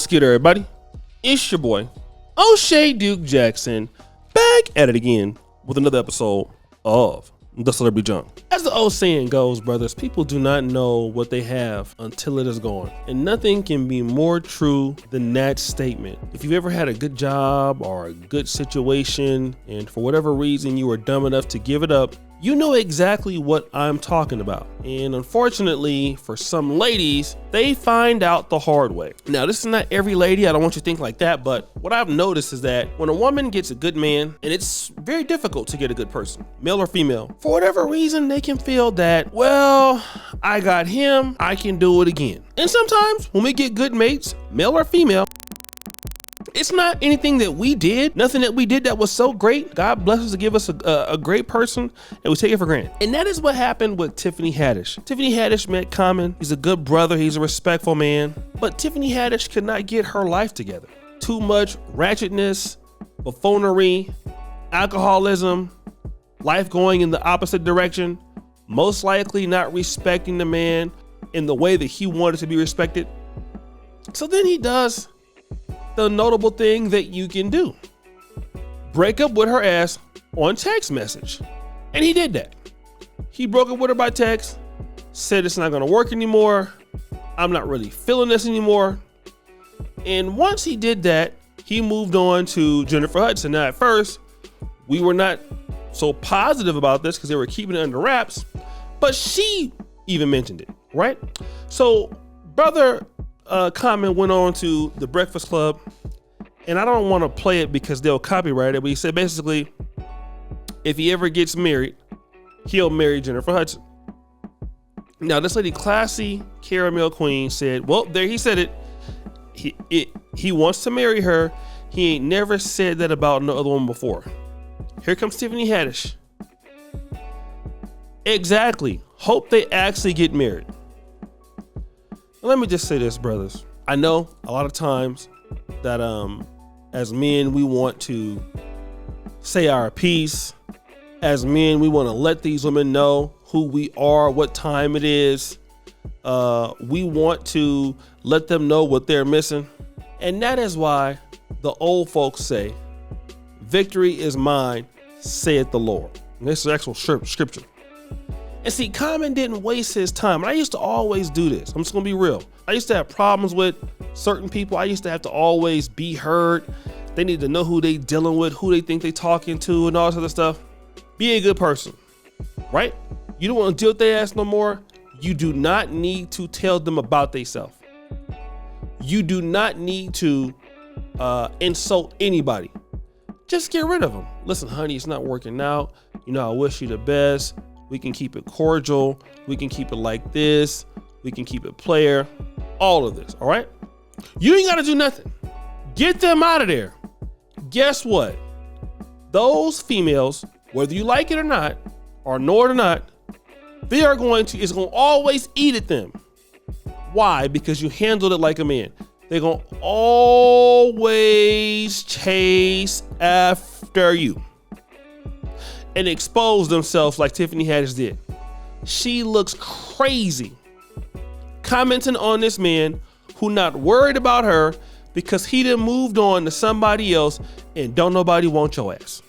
What's good, everybody? It's your boy, O'Shea Duke Jackson, back at it again with another episode of The Celebrity Junk. As the old saying goes, brothers, people do not know what they have until it is gone. And nothing can be more true than that statement. If you've ever had a good job or a good situation, and for whatever reason you were dumb enough to give it up, you know exactly what I'm talking about. And unfortunately, for some ladies, they find out the hard way. Now, this is not every lady, I don't want you to think like that, but what I've noticed is that when a woman gets a good man, and it's very difficult to get a good person, male or female, for whatever reason, they can feel that, well, I got him, I can do it again. And sometimes when we get good mates, male or female, it's not anything that we did, nothing that we did that was so great. God bless us to give us a great person, and we take it for granted. And that is what happened with Tiffany Haddish. Tiffany Haddish met Common. He's a good brother. He's a respectful man. But Tiffany Haddish could not get her life together. Too much ratchetness, buffoonery, alcoholism, life going in the opposite direction, most likely not respecting the man in the way that he wanted to be respected. So then he does the notable thing that you can do: break up with her ass on text message. And he did that. He broke up with her by text, said it's not gonna work anymore, I'm not really feeling this anymore. And once he did that, he moved on to Jennifer Hudson. Now, at first, we were not so positive about this because they were keeping it under wraps, but she even mentioned it, right? So brother Common went on to The Breakfast Club, and I don't want to play it because they'll copyright it, but he said basically, if he ever gets married, he'll marry Jennifer Hudson. Now, this lady, classy caramel queen, said, well, there he said it. He wants to marry her. He ain't never said that about no other woman before. Here comes Tiffany Haddish. Exactly. Hope they actually get married. Let me just say this, brothers. I know a lot of times that as men, we want to say our piece. As men, we want to let these women know who we are, what time it is. We want to let them know what they're missing. And that is why the old folks say, victory is mine, saith the Lord. And this is actual scripture. And see, Common didn't waste his time. And I used to always do this. I'm just gonna be real. I used to have problems with certain people. I used to have to always be heard. They need to know who they dealing with, who they think they talking to, and all this other stuff. Be a good person, right? You don't want to deal with their ass no more. You do not need to tell them about themselves. You do not need to insult anybody. Just get rid of them. Listen, honey, it's not working out. You know, I wish you the best. We can keep it cordial. We can keep it like this. We can keep it player. All of this, all right? You ain't got to do nothing. Get them out of there. Guess what? Those females, whether you like it or not, or know it or not, it's going to always eat at them. Why? Because you handled it like a man. They're going to always chase after you and expose themselves like Tiffany Haddish did. She looks crazy commenting on this man who not worried about her because he done moved on to somebody else and don't nobody want your ass.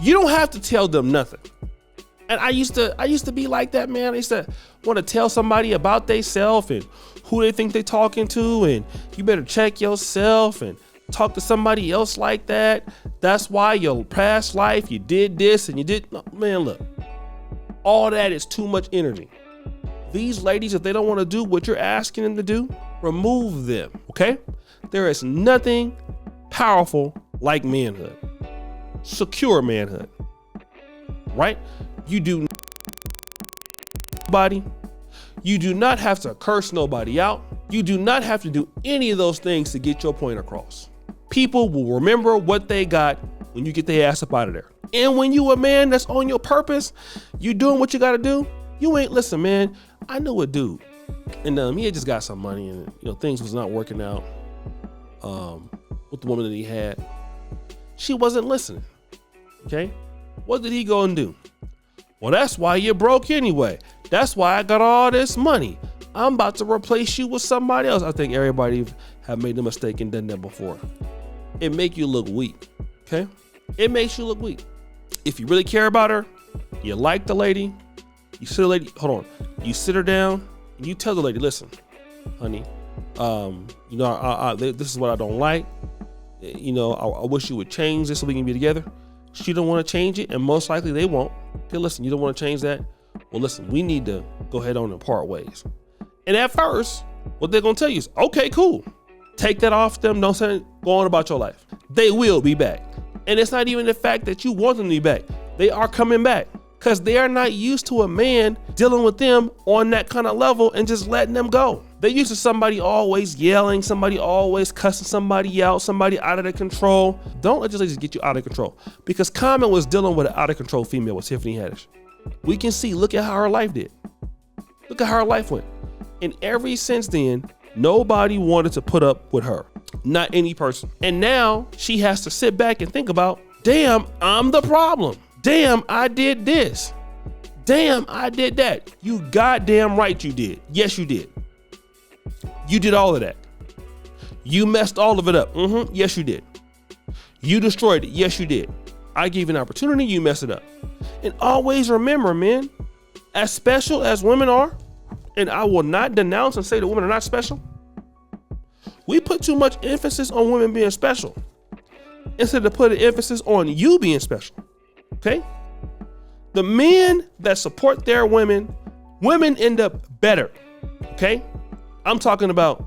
You don't have to tell them nothing. And I used to be like that, man. I used to want to tell somebody about themselves and who they think they talking to, and you better check yourself and talk to somebody else like that. That's why your past life, you did this and you did. No, man, look, all that is too much energy. These ladies, if they don't want to do what you're asking them to do, remove them, okay? There is nothing powerful like manhood. Secure manhood, right? You do nobody. You do not have to curse nobody out. You do not have to do any of those things to get your point across. People will remember what they got when you get their ass up out of there. And when you a man that's on your purpose, you doing what you got to do, you ain't, listen, man, I know a dude, and he had just got some money, and things was not working out with the woman that he had. She wasn't listening. Okay, what did he go and do? Well, that's why you're broke anyway. That's why I got all this money. I'm about to replace you with somebody else. I think everybody have made the mistake and done that before. It make you look weak, okay? It makes you look weak. If you really care about her, you like the lady, you sit her down, and you tell the lady, listen, honey, this is what I don't like. I wish you would change this so we can be together. She don't want to change it, and most likely they won't. Okay, listen, you don't want to change that? Well, listen, we need to go ahead on and part ways. And at first, what they're going to tell you is, okay, cool. Take that off them. Don't say, go on about your life. They will be back. And it's not even the fact that you want them to be back. They are coming back because they are not used to a man dealing with them on that kind of level and just letting them go. They're used to somebody always yelling, somebody always cussing somebody out, somebody out of their control. Don't let just get you out of control, because Common was dealing with an out of control female with Tiffany and Haddish. We can see, look at how her life did. Look at how her life went. And ever since then, nobody wanted to put up with her. Not any person. And now she has to sit back and think about, damn, I'm the problem. Damn, I did this. Damn, I did that. You goddamn right you did. Yes, you did. You did all of that. You messed all of it up. Yes, you did. You destroyed it. Yes, you did. I gave you an opportunity. You messed it up. And always remember, men, as special as women are, and I will not denounce and say that women are not special, we put too much emphasis on women being special instead of putting emphasis on you being special. Okay? The men that support their women end up better. Okay? I'm talking about,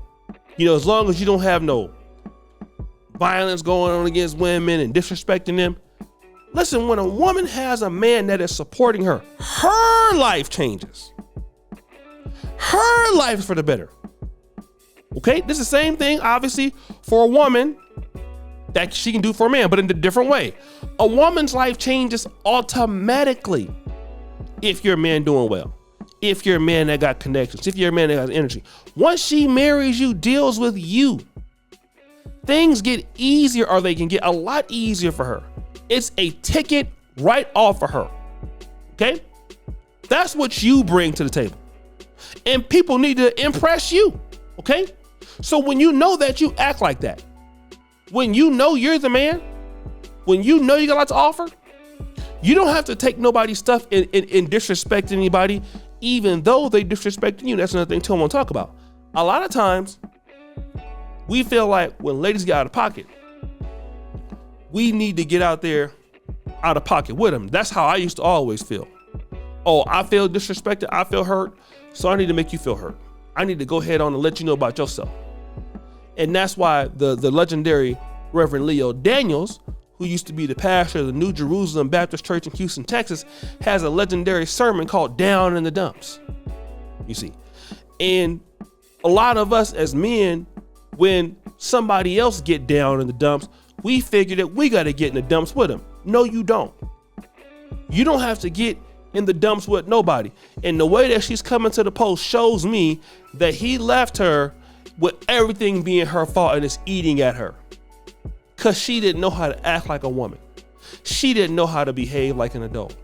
as long as you don't have no violence going on against women and disrespecting them. Listen, when a woman has a man that is supporting her, her life changes. Her life is for the better. Okay? This is the same thing, obviously, for a woman that she can do for a man, but in a different way. A woman's life changes automatically if you're a man doing well. If you're a man that got connections, if you're a man that has energy. Once she marries you, deals with you, things get easier, or they can get a lot easier for her. It's a ticket right off for her. Okay? That's what you bring to the table. And people need to impress you. Okay? So when you know that, you act like that. When you know you're the man, when you know you got a lot to offer, you don't have to take nobody's stuff and disrespect anybody, even though they disrespecting you. That's another thing too I want to talk about. A lot of times, we feel like when ladies get out of pocket, we need to get out there out of pocket with them. That's how I used to always feel. Oh, I feel disrespected, I feel hurt, so I need to make you feel hurt. I need to go ahead on and let you know about yourself. And that's why the legendary Reverend Leo Daniels, who used to be the pastor of the New Jerusalem Baptist Church in Houston, Texas, has a legendary sermon called Down in the Dumps. You see. And a lot of us as men, when somebody else get down in the dumps, we figure that we got to get in the dumps with them. No, you don't. You don't have to get in the dumps with nobody. And the way that she's coming to the post shows me that he left her with everything being her fault and is eating at her. Because she didn't know how to act like a woman. She didn't know how to behave like an adult.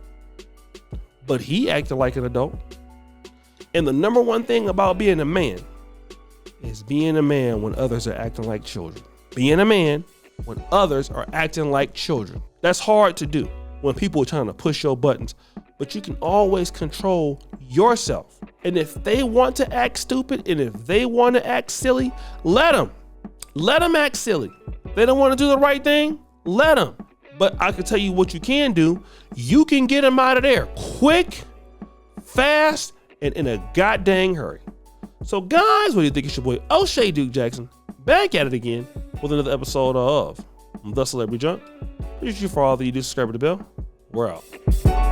But he acted like an adult. And the number one thing about being a man is being a man when others are acting like children. Being a man when others are acting like children. That's hard to do when people are trying to push your buttons. But you can always control yourself. And if they want to act stupid and if they want to act silly, let them. Let them act silly. They don't want to do the right thing, let them. But I can tell you what you can do. You can get them out of there quick, fast, and in a goddamn hurry. So guys, what do you think? It's your boy O'Shea Duke Jackson back at it again with another episode of The Celebrity Junk. Appreciate you for all that you do. Subscribe to the bell. We're out.